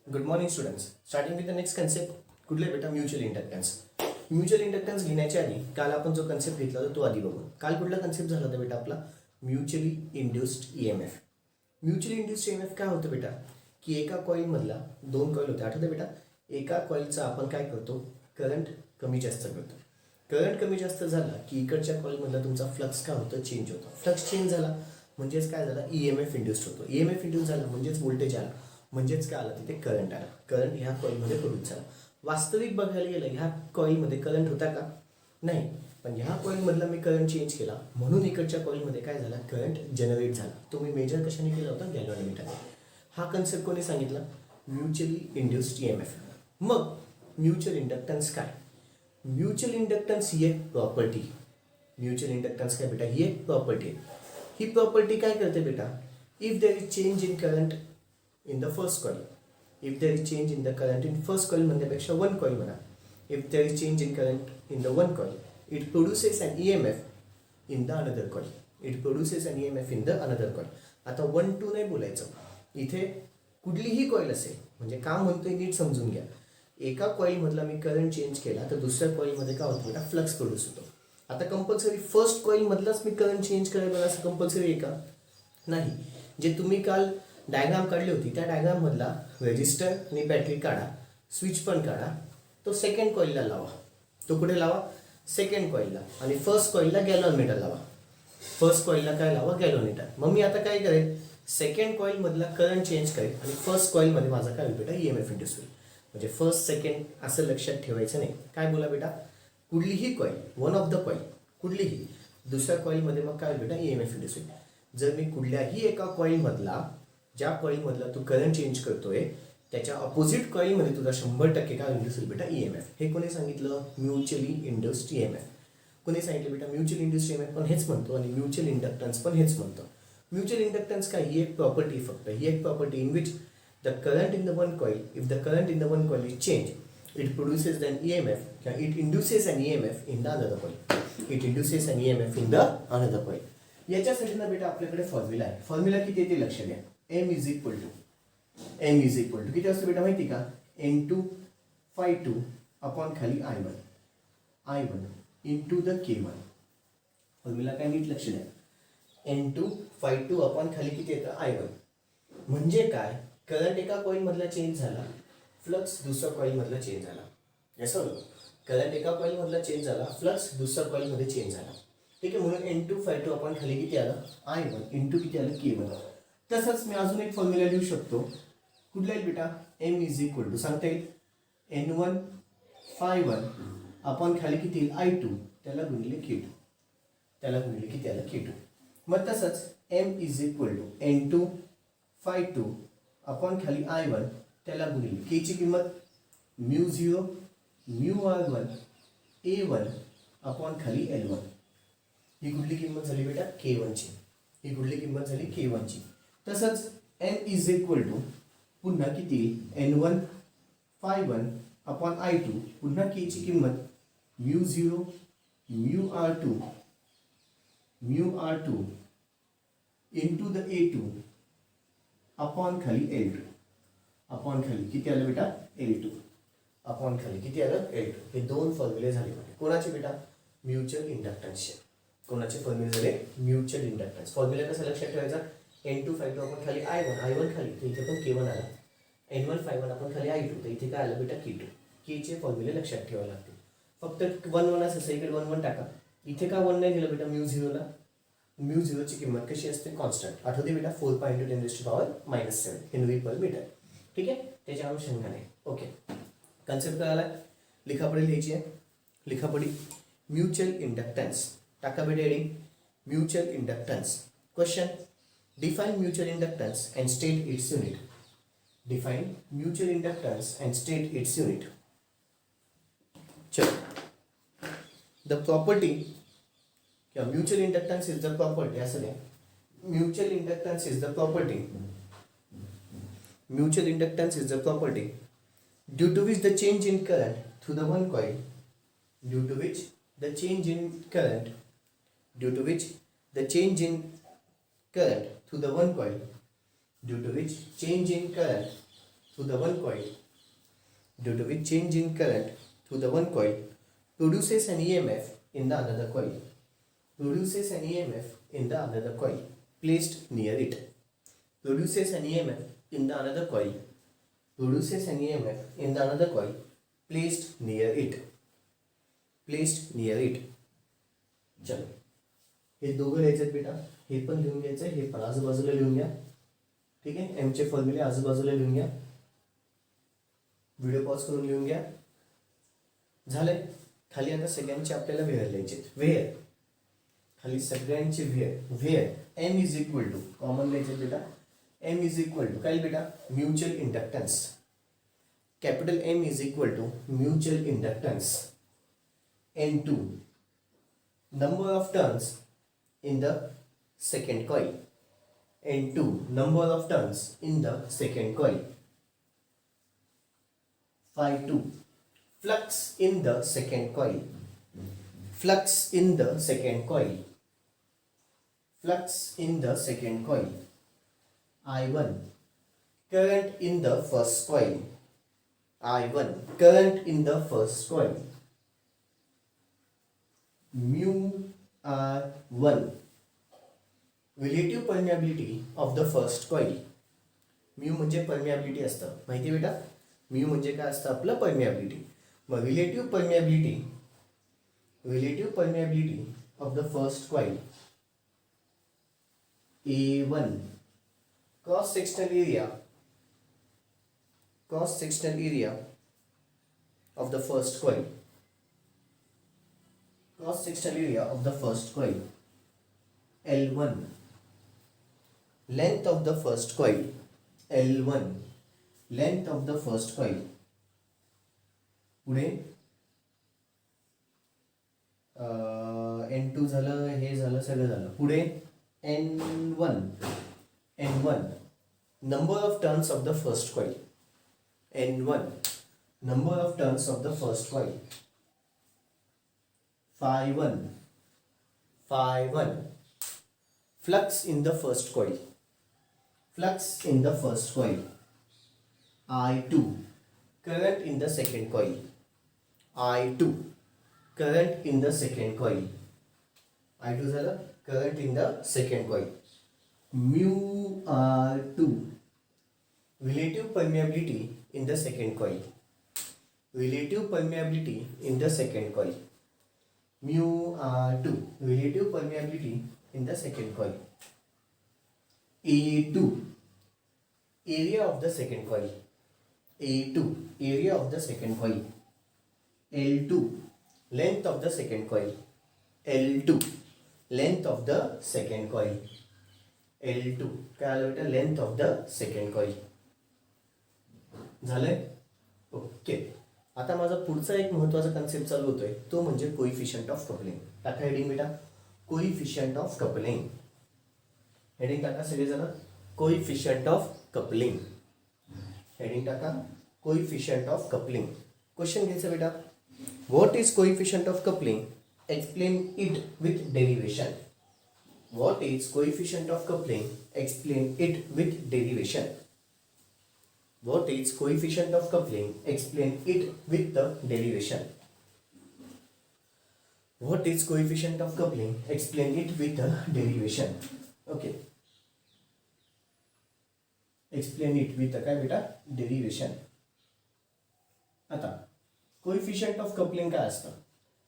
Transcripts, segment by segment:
Good morning students. Starting with the next concept. कुठले बेटा? Mutual inductance. Mutual inductance घेण्याच्या आधी काल आपण जो कन्सेप्ट घेतला होता तो आधी बघू. काल कुठला कन्सेप्ट झाला होता बेटा आपला? Mutually induced EMF. Mutually induced EMF काय होतं बेटा? की एका कॉईलमधला दोन कॉईल होते, आठवतं बेटा? एका कॉईलचा आपण काय करतो? करंट कमी जास्त करतो. करंट कमी जास्त झाला की इकडच्या कॉईलमधला तुमचा फ्लक्स काय होतं? चेंज होतो. फ्लक्स चेंज झाला म्हणजेच काय झालं? ईएमएफ इंड्युस्ड होतो. ईएमएफ इंड्यूस झाला म्हणजेच व्होल्टेज आला, म्हणजेच काय आलं? तिथे करंट आला. करंट ह्या कॉईलमध्ये प्रोड्यूस झाला. वास्तविक बघायला गेलं ह्या कॉईलमध्ये करंट होता का? नाही. पण ह्या कॉईलमधला मी करंट चेंज केला म्हणून इकडच्या कॉईलमध्ये काय झाला? करंट जनरेट झाला. तो मी मेजर कशाने केला होता? गॅल्व्हॅनोमीटरने. हा कन्सेप्ट कोणी सांगितला? Mutually induced EMF. मग म्युच्युअल इंडक्टन्स काय? म्युच्युअल इंडक्टन्स ही एक प्रॉपर्टी. म्युच्युअल इंडक्टन्स काय बेटा? ही एक प्रॉपर्टी आहे. ही प्रॉपर्टी काय करते बेटा? If there is change in current in the first coil, if there is change in the current in first coil म्हणण्यापेक्षा one coil म्हणा, if there is change in current in the one coil, it produces an EMF in the another coil. It produces an EMF in the another coil. आता 1 2 नाही बोलायचं. इथे कुठलीही coil असेल, म्हणजे का म्हणतोय नीट समजून घ्या. एका कॉईलमधला मी करंट चेंज केला तर दुसऱ्या कॉईलमध्ये काय होतं बेटा? फ्लक्स प्रोड्यूस होतो. आता कंपल्सरी फर्स्ट कॉईलमधलाच मी करंट चेंज करायला असं कंपल्सरी आहे का? नाही. जे तुम्ही काल डायग्राम काढली होती त्या डायग्राममधला रेजिस्टर आणि बॅटरी काढा, स्विच पण काढा, तो सेकंड कॉईलला लावा. तो कुठे लावा? सेकंड कॉईलला. आणि फर्स्ट कॉईलला गॅल्व्हॅनोमीटर लावा. फर्स्ट कॉईलला काय लावा? गॅल्व्हॅनोमीटर. मग मी आता काय करेन? सेकंड कॉईलमधला करंट चेंज करेन आणि फर्स्ट कॉईलमध्ये माझा काय होईल बेटा? ईएमएफ इंड्यूस होईल. म्हणजे फर्स्ट सेकंड असं लक्षात ठेवायचं नाही. काय बोला बेटा? कुठलीही coil, one of the coil कुठलीही, दुसऱ्या कॉईलमध्ये मग काय होईल बेटा? ईएमएफ इंड्यूस होईल. जर मी कुठल्याही एका कॉईलमधला, ज्या कॉईलमधला तू करंट चेंज करतोय त्याच्या अपोजिट कॉईलमध्ये तुझा 100% काय इंड्यूस होईल बेटा? ईएमएफ. हे कोणी सांगितलं? Mutually induced EMF. कोणी सांगितलं बेटा? म्युच्युअल इंड्युस्ड ईएमएफ पण हेच म्हणतो आणि म्युच्युअल इंडक्टन्स पण हेच म्हणतो. म्युच्युअल इंडक्टन्स काय? ही एक प्रॉपर्टी, फक्त ही एक property in which the current in the one coil, if the current in the one coil is change, it produces an EMF, it induces an EMF in the another coil. It induces an EMF in the another coil. याच्यासाठी ना बेटा आपल्याकडे formula आहे. Formula किती येते लक्ष द्या. M is equal to किती असतं बेटा माहिती का? N2 phi2 अपॉन खाली I1 into the K1. Formula काय? नीट लक्ष द्या. N2 phi2 अपॉन खाली किती येतं? I1. म्हणजे काय? करंट एका कॉईलमधला चेंज झाला, फ्लक्स दुसऱ्या कॉईलमधला चेंज झाला. याचं करंट एका कॉईलमधला चेंज झाला, फ्लक्स दुसऱ्या कॉईलमध्ये चेंज झाला. ठीक आहे. म्हणून N2 phi2 अपॉन खाली किती आलं? I1 इंटू किती आलं? K1. तसंच मी अजून एक फॉर्म्युला लिहू शकतो. कुठला आहे बेटा? M इज इक्वल टू सांगता येईल N1 phi1 आपण खाली किती येईल? I2 त्याला गुणिले K2, त्याला गुणिले किती आलं? K2. मग तसंच M is equal to N2 phi2 आपण खाली I1 त्याला गुणिले K ची किंमत μ0 μr1 A1 आपण खाली L1. ही कुठली किंमत झाली बेटा? K1 ची. ही कुठली किंमत झाली? K1 ची. तसंच M इज इक्वल टू पुन्हा किती? N1 phi1 अपॉन I2 पुन्हा K ची किंमत μ0 μr2 into the A2 upon खाली L2. अपॉन खाली किती आलं बेटा? L2. अपॉन खाली किती आलं? L2. हे दोन फॉर्म्युले झाले म्हणजे कोणाचे बेटा? म्युच्युअल इंडक्टन्सचे. कोणाचे फॉर्म्युले झाले? Mutual inductance. फॉर्म्युला कसं लक्षात ठेवायचा? N2 phi2 आपण खाली I1 खाली, तर इथे पण K1 आला. N1 phi1 आपण खाली I2, तर इथे काय आलं बेटा? K2. K चे फॉर्म्युले लक्षात ठेवावे लागतील. फक्त 1 1 असं इकडे 1 1 टाका. इथे का 1 नाही दिलं बेटा? μ0ला. μ0ची किंमत कशी असते? कॉन्स्टंट. आठवते बेटा? 4 pi × 10⁻⁻⁷ हेनरी पर मीटर. ठीक आहे. त्याच्या अनुषंगाने ओके. कन्सेप्ट कळाला? लिखापडी लिहायची आहे. लिखापडी म्युच्युअल इंडक्टन्स टाका बेटा heading. Mutual inductance. Question: define mutual inductance and state its unit. Define mutual inductance and state its unit. चलो. The property या mutual inductance is the property असं द्या. Mutual inductance is the property. Mutual inductance is the property due to which the change in current through the one coil, due to which the change in current, due to which the change in current through the one coil, due to which change in current through the one coil, due to which change in current through the one coil produces an EMF in the another coil, produces an EMF in the another coil placed near it, produces an EMF in the another coil, produces an EMF in the another coil placed near it, placed near it. चलो हे दोघं लिहायचे बेटा, हे पण लिहून घ्यायचं, हे पण आजूबाजूला लिहून घ्या. ठीक आहे, एम चे फॉर्म्युले आजूबाजूला लिहून घ्या, व्हिडिओ पॉज करून लिहून घ्या. झालंय. खाली आता सगळ्यांचे आपल्याला वेअर लिहायचे. वेअर खाली सगळ्यांचे where M is equal to common लिहायचे बेटा. एम इज इक्वल टू काय बेटा, mutual inductance. Capital M is equal to mutual inductance N2, number of turns in the second coil. N2, number of turns in the second coil. Phi2, flux in the second coil. Flux in the second coil. Flux in the second coil. I1, current in the first coil. I1, current in the first coil. Mu R1, relative permeability of the first coil. Mu म्हणजे permeability असतं, माहिती आहे बेटा. Mu म्हणजे काय असतं आपलं, permeability. मग relative permeability of the first coil A1, cross sectional area of the first coil, cross sectional area of the first coil. L1, length of the first coil. L1, length of the first coil. पुढे N2 झालं, हे झालं, सगळं झालं. पुढे N1, number of turns of the first coil. N1, number of turns of the first coil. Phi1, flux in the first coil. Flux in the first coil. I2, current in the second coil. I2, current in the second coil. I2 झालं, current in the second coil. Mu R2, relative permeability in the second coil. Relative permeability in the second coil. Mu R2, relative permeability in the second coil. A2, area of the second coil. A2, area of the second coil. L2, length of the second coil. L2, length of the second coil. L2 काय आलं बेटा, length of the second coil. झालंय. Okay, आता माझा पुढचा एक महत्त्वाचा concept चालू होतोय, तो म्हणजे कोइफिशियंट ऑफ कपलिंग. टाका हेडिंग बेटा, कोइफिशियंट ऑफ कपलिंग. हेडिंग टाका सगळेजण, कोइफिशियंट ऑफ कपलिंग. हेडिंग टाका, कोइफिशियंट ऑफ कपलिंग. क्वेश्चन घ्यायचं बेटा, what is coefficient of coupling, explain it with derivation. What is coefficient of coupling? Explain it with derivation. What is coefficient of coupling? Explain it with the derivation. What is coefficient of coupling? Explain it with the derivation. Okay. Explain it with the काय बेटा, derivation. आता coefficient of coupling काय असतं?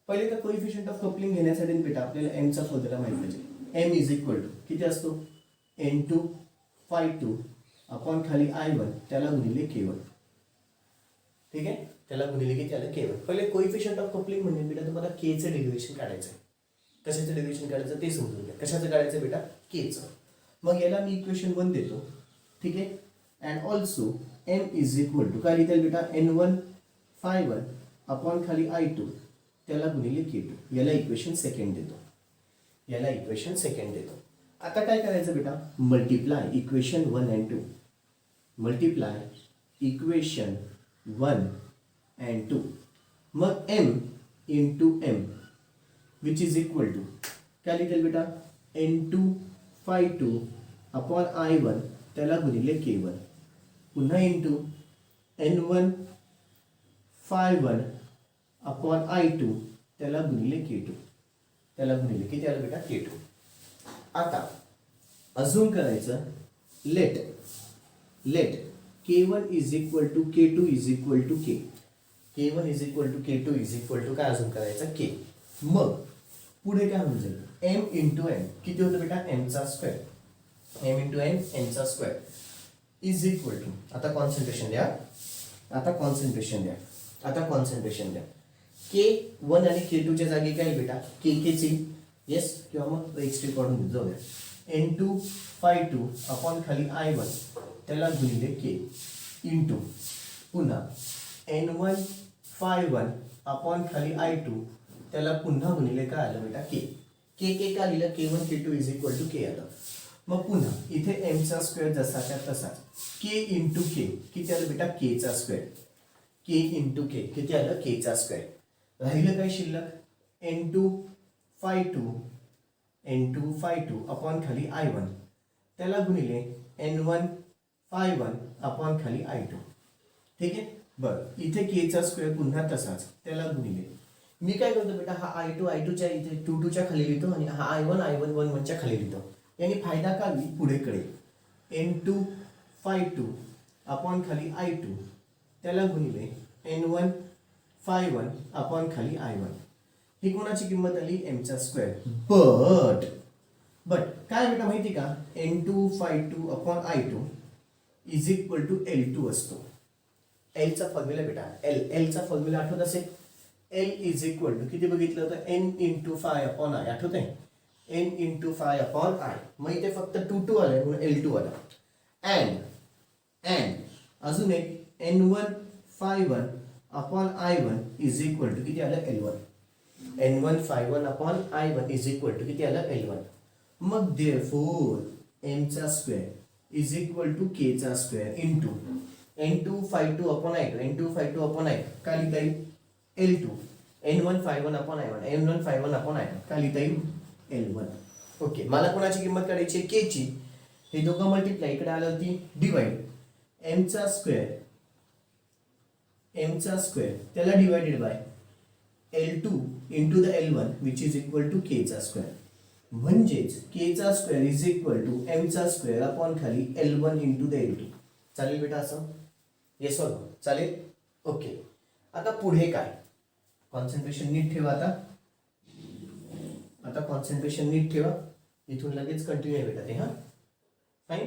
पहिले तर coefficient of coupling घेण्यासाठी बेटा आपल्याला m चा फॉर्म्युला माहिती पाहिजे. M इज इक्वल टू किती असतो, N2 Phi2 अपॉन खाली I1 त्याला गुणिले K1. ठीक आहे, त्याला गुणिले की त्याला K1. पहिले कोइफिशियंट ऑफ कपलिंग म्हणजे बेटा तुम्हाला K चं डेरिव्हेशन काढायचं आहे. कशाचं डेरिव्हेशन काढायचं ते समजून घ्या. कशाचं काढायचं बेटा, K चं. मग याला मी इक्वेशन 1 देतो. ठीक आहे, and also M is equal to काय लिहिता बेटा, N1 Phi1 अपॉन खाली I2 त्याला गुणिले K2. याला इक्वेशन सेकंड देतो. आता काय करायचं बेटा, multiply equation 1 and 2. Multiply equation 1 and 2. मग m into m which is equal to काय लिहिता बेटा, N2 Phi2 अपॉन I1 त्याला गुणिले K1. पुन्हा into N1 phi1 upon I2 त्याला गुणिले K2, त्याला गुणिले किती आलं बेटा K2. आता अजून करायचं let K1 is equal to K2 is equal to K. K1 is equal to K2 is equal to काय अजून करायचं K. मग पुढे काय होऊन जाईल M इंटू एम किती होतं बेटा एमचा स्क्वेअर, एम इंटू एम एमचा स्क्वेअर इज इक्वल टू आता कॉन्सन्ट्रेशन द्या, आता कॉन्सन्ट्रेशन द्या K1 आणि K2 च्या जागी काय बेटा K ची येस किंवा मग एक्स्ट्री काढून जाऊ द्या N2 phi2 अपॉन खाली I1 त्याला गुणिले K इंटू पुन्हा N1 phi1 अपॉन खाली I2 त्याला पुन्हा गुणिले काय आलं बेटा K. का लिहिलं K1 K2 is equal to K आलं. मग पुन्हा इथे M चा स्क्वेअर जसाच्या तसाच K इंटू K किती आलं बेटा K चा स्क्वेअर, K इंटू K किती आलं K चा स्क्वेअर. राहिलं काय शिल्लक N2 phi2 अपॉन खाली I1 त्याला गुणिले N1 phi1 अपॉन खाली I2. ठीक आहे बरं इथे K चा स्क्वेअर पुन्हा तसाच त्याला गुणिले मी काय करतो बेटा हा I2 च्या इथे 2 च्या खाली लिहितो आणि हा I1 1 च्या खाली लिहितो. यानी फायदा का मी पुढे कळेल N2 phi2 अपॉन खाली I2 त्याला गुणिले N1 phi1 अपॉन खाली I1. ही कोणाची किंमत आली M चा स्क्वेअर. बट काय बेटा माहिती का N2 phi2 upon I2 is equal to L2 असतो. L चा फॉर्म्युला बेटा L चा फॉर्म्युला आठवत असेल L इज इक्वल टू किती बघितलं होतं N into five upon I आठवत आहे N into five upon I. मग इथे फक्त 2 आलंय म्हणून L2 आला. अँड अजून एक N1 phi1 upon I1 is equal to किती आलं L1. N1 phi1 upon I1 is equal to किती आलं L1. मग देअरफॉर M चा square is equal to K चा square into N2 phi2 upon I2 काय लिहिता येईल L2 N1 phi1 upon I1 काय लिहिता येईल L1. ओके मला कोणाची किंमत काढायची K ची. हे दोघं मल्टिप्लाय इकडे आलं होती डिवाइड M चा स्क्वेअर त्याला divided by L2 into the L1 which is equal to K चा स्क्वेअर. म्हणजेच K चा square is equal to M चा स्क्वेअर अपॉन खाली L1 इंटू द L2. चालेल बेटा असं येस और नो चालेल. ओके आता पुढे काय कॉन्सन्ट्रेशन नीट ठेवा. आता कॉन्सन्ट्रेशन नीट ठेवा इथून लगेच कंटिन्यू आहे बेटा ते हा फाईन.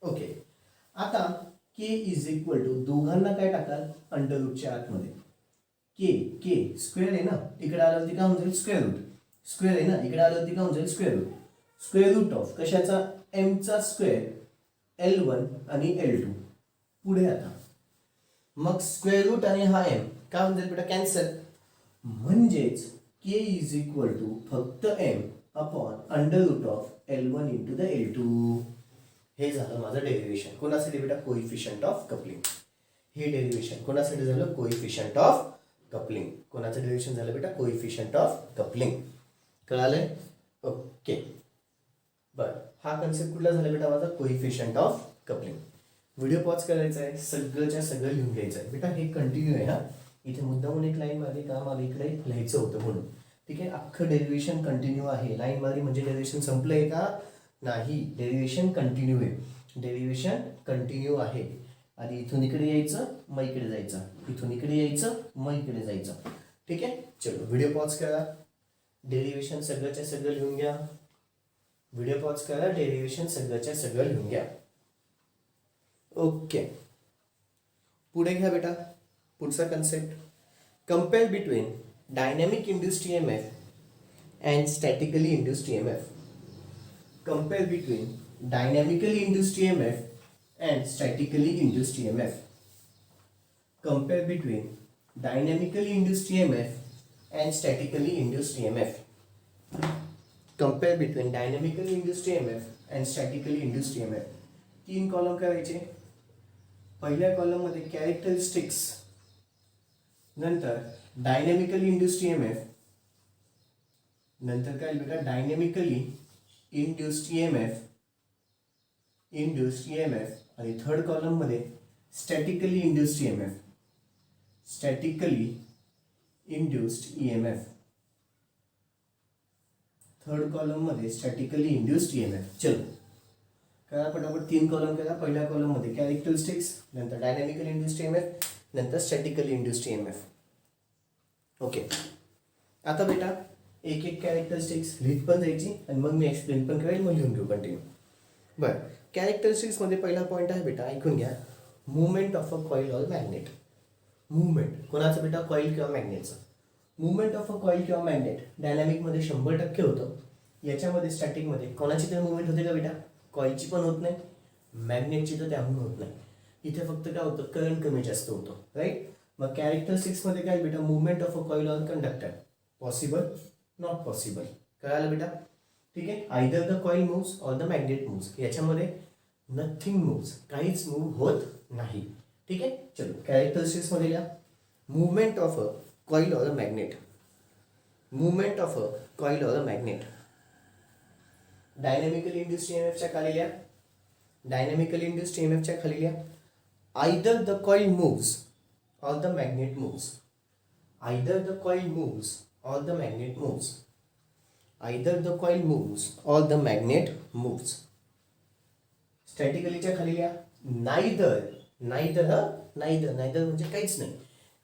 ओके आता K इज इक्वल टू दोघांना काय टाकाल अंडर रूटच्या आतमध्ये K स्क्वेअर आहे ना इकडे आलं होती का म्हणजे स्क्वेअर रूट, स्क्वेअर आहे ना इकडे आलं होती का म्हणजे स्क्वेअर रूट ऑफ कशाचा M चा स्क्वेअर L1 आणि L2. पुढे आता मग स्क्वेअर रूट आणि हा M काय म्हणजे बेटा कॅन्सल. म्हणजेच K इज इक्वल टू फक्त M upon under root of L1 into the L2. हे झालं माझं डेरिव्हेशन कोणासाठी बेटा कोइफिशियंट ऑफ कपलिंग. हे डेरिव्हेशन कोणासाठी झालं कोइफिशियंट ऑफ कपलिंग. कोणाचं डेरिव्हेशन झालं बेटा कोइफिशियंट ऑफ कपलिंग. कळालंय ओके बरं हा कन्सेप्ट कुठला झाला बेटा माझा coefficient of coupling. Video pause करायचा आहे सगळंच्या सगळं लिहून घ्यायचं आहे बेटा हे कंटिन्यू आहे हा. इथे मुद्दामून एक लाईन मारली का मला इकडे लिहायचं होतं म्हणून. ठीक आहे अख्खं डेरिव्हेशन कंटिन्यू आहे. लाईन मारली म्हणजे डेरिव्हेशन संपलंय का नाही डेरिव्हेशन कंटिन्यू आहे. डेरिव्हेशन कंटिन्यू आहे. आधी इथून इकडे यायचं मग इकडे जायचं, इथून इकडे यायचं मग इकडे जायचं. ठीक आहे चलो व्हिडिओ पॉज करा डेरिव्हेशन सगळंच्या सगळं लिहून घ्या. व्हिडिओ पॉज करा डेरिव्हेशन सगळंच्या सगळं लिहून घ्या. ओके पुढे घ्या बेटा पुढचा concept compare between dynamic induced EMF and statically induced EMF. Compare between dynamically induced EMF and statically induced EMF. Compare between dynamically induced EMF and statically induced EMF. Compare between dynamically induced EMF and statically induced EMF. 3 column करायचे. पहिल्या column मध्ये characteristics नंतर dynamically induced EMF नंतर काय बेटा dynamically induced EMF आणि third column मध्ये statically induced EMF, statically induced EMF. Third column मध्ये स्टॅटिकली इंड्युस्ड ईएमएफ. चलो करा पटापट, 3 कॉलम करा. पहिल्या कॉलम मध्ये कॅरेक्टरिस्टिक्स, नंतर डायनॅमिकली इंड्युस्ड ईएमएफ, नंतर स्टॅटिकली इंड्युस्ड ईएमएफ. ओके, आता बेटा एक एक कॅरेक्टरिस्टिक्स लिहित पण जायची आणि मग मी एक्सप्लेन पण करेल, मग लिहून घेऊ कंटिन्यू. बरं, कॅरेक्टरिस्टिक्स मध्ये पहिला पॉईंट आहे बेटा, ऐकून घ्या. Movement of a coil or magnet. Movement कोणाचं बेटा? कॉईल किंवा मॅग्नेटचं. मुवमेंट ऑफ अ कॉईल किंवा मॅग्नेट डायनॅमिकमध्ये 100% होतं. याच्यामध्ये स्टॅटिकमध्ये कोणाची तर मुवमेंट होते का बेटा? कॉईलची पण होत नाही, मॅग्नेटची तर त्याहून होत नाही. इथे फक्त काय होतं? करंट कमी जास्त होतं, राईट. मग कॅरेक्टरिस्टिक्समध्ये काय बेटा? Movement of a coil or conductor. Possible, not possible. कळालं बेटा? ठीक आहे. Either the coil moves or the magnet moves. याच्यामध्ये नथिंग मूव्स, काहीच मूव्ह होत नाही. ठीक आहे. चलो कॅरेक्टरिस्टिक्स मध्ये लिहा. Movement of a coil or a magnet. Movement of a coil or a magnet. Dynamically induced ईएमएफच्या खाली लिहा. डायनॅमिकली इंड्युस्ड ईएमएफच्या खाली लिहा. Either the coil moves or the magnet moves. Either the coil moves or the magnet moves. Either the coil moves or the magnet moves. स्टॅटिकलीच्या खाली लिहा. Neither, neither neither, neither म्हणजे काहीच नाही.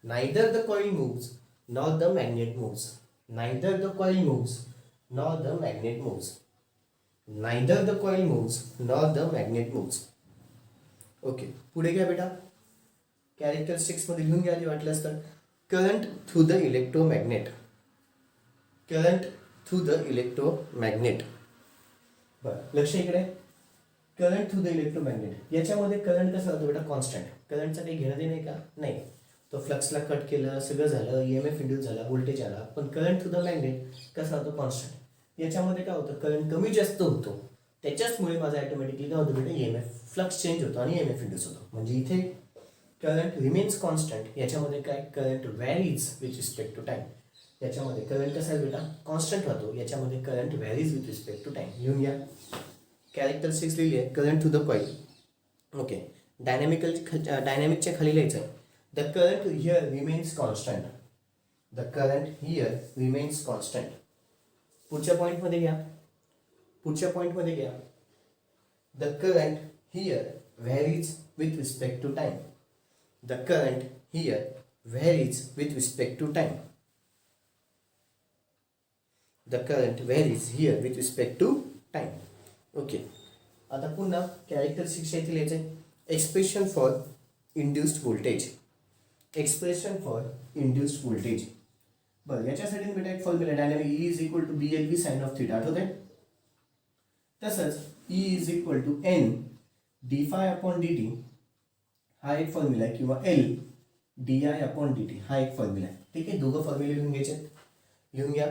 Neither the coil moves nor the magnet moves. Neither the coil moves nor the magnet moves. Neither the coil moves nor the magnet moves. Okay, पुढे घ्या बेटा. Characteristics मध्ये लिहून घ्या वाटल्यास तर. Current through the electromagnet. Current through the electromagnet. बरं, लक्ष इकडे. Current through the electromagnet. याच्यामध्ये करंट कसा होतो बेटा? कॉन्स्टंट. करंटचं काही घेणं देणं आहे का? नाही. तो फ्लक्सला कट केलं, सगळं झालं, ईएमएफ इंड्यूस झाला, व्होल्टेज आला. पण करंट थ्रू द मॅग्नेट कसा होतो? कॉन्स्टंट. याच्यामध्ये काय होतं? करंट कमी जास्त होतो, त्याच्याचमुळे माझा ऑटोमॅटिकली काय होतं बेटा? ईएमएफ फ्लक्स चेंज होतो आणि ईएमएफ इंड्यूस होतो. म्हणजे इथे करंट रिमेन्स कॉन्स्टंट. याच्यामध्ये काय? Current varies with respect to time. याच्यामध्ये करंट कसा आहे बेटा? कॉन्स्टंट राहतो. याच्यामध्ये current varies with respect to time. लिहून घ्या. कॅरेक्टरिस्टिक्स लिहिली आहे. Current through the coil. Okay, डायनॅमिकच्या खाली लिहायचं आहे. The current here remains constant. The current here remains constant. पुढच्या पॉईंटमध्ये घ्या. पुढच्या पॉईंटमध्ये घ्या. The current here varies with respect to time. The current here varies with respect to time. The current varies here with respect to time. Okay, आता पुन्हा characteristics येथे लिहायचं आहे. Expression for induced voltage. Expression for induced voltage. बरं, याच्यासाठी बेटा एक formula dynamic E is equal to B L V sine of theta. आठवत आहे? तसंच E is equal to N D phi upon D T हा एक फॉर्म्युला आहे, किंवा L D I upon D T हा एक फॉर्म्युला आहे. ठीक आहे, दोघं फॉर्म्युले लिहून घ्यायचे. लिहून घ्या.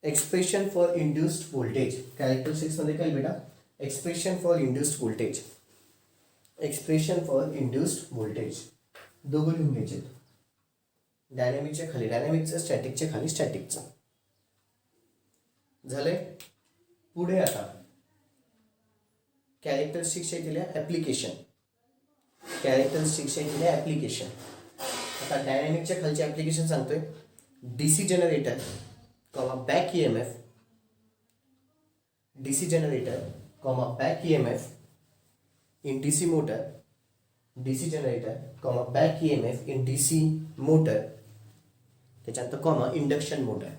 Expression for induced voltage. Characteristics मध्ये काय बेटा? Expression for induced voltage. Expression for induced voltage दोघं लिहून घ्यायचे. डायनॅमिकच्या खाली डायनॅमिकचं, स्टॅटिकच्या खाली स्टॅटिकचं. झालंय. पुढे आता कॅरेक्टरिस्टिक्सच्या दिल्या ॲप्लिकेशन. कॅरेक्टरिस्टिक्सच्या दिल्या ॲप्लिकेशन. आता डायनॅमिकच्या खालचे ॲप्लिकेशन सांगतोय. DC generator comma back EMF. DC generator comma back EMF in DC motor. DC generator comma back EMF in DC motor. त्याच्यानंतर कॉमा इंडक्शन मोटर.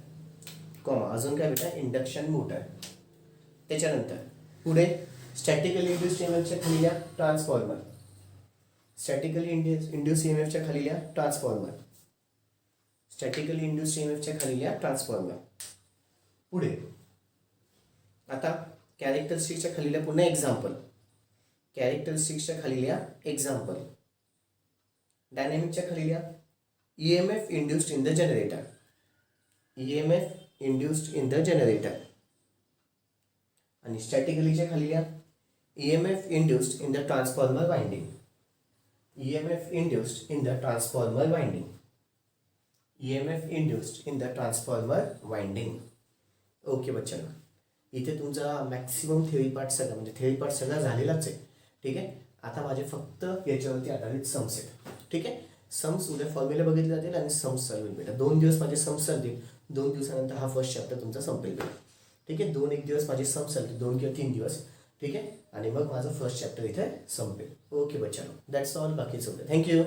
कॉमा अजून काय बेटा? Induction motor. त्याच्यानंतर पुढे स्टॅटिकली इंड्युस्ड ईएमएफच्या खाली लिहा ट्रान्सफॉर्मर. स्टॅटिकली इंड्युस्ड ईएमएफच्या खाली लिहा ट्रान्सफॉर्मर. स्टॅटिकली इंड्युस्ड ईएमएफच्या खाली लिहा ट्रान्सफॉर्मर. पुढे आता कॅरेक्टरिस्टिक्सच्या खाली लिहा पुन्हा एक्झाम्पल. कॅरेक्टरिस्टिक्सच्या खाली लिहा एक्झाम्पल. डायनॅमिकच्या खाली लिहा EMF induced in the generator. EMF induced in the generator. आणि स्टॅटिकलीच्या खाली लिहा EMF induced in the transformer winding. EMF induced in the transformer winding. EMF induced in the transformer winding. Okay बच्चांनो, इथे तुमचा मॅक्सिमम थेअरी पार्ट सगळा म्हणजे theory part सगळा झालेलाच आहे. ठीक आहे. आता माझे फक्त याच्यावरती आधारित सम्स आहेत. ठीक आहे, सम्स उद्या फॉर्म्युला बघितले जातील आणि सम्स चालू होईल बेटा. 2 दिवस माझे सम्स चालतील, 2 दिवसानंतर हा फर्स्ट चॅप्टर तुमचा संपेल बेटा. ठीक आहे, 1 दिवस माझे सम्स चालतील, 2 किंवा 3 दिवस. ठीक आहे, आणि मग माझं फर्स्ट चॅप्टर इथे संपेल. ओके बच्चा, दॅट्स ऑल. बाकीचं थँक्यू.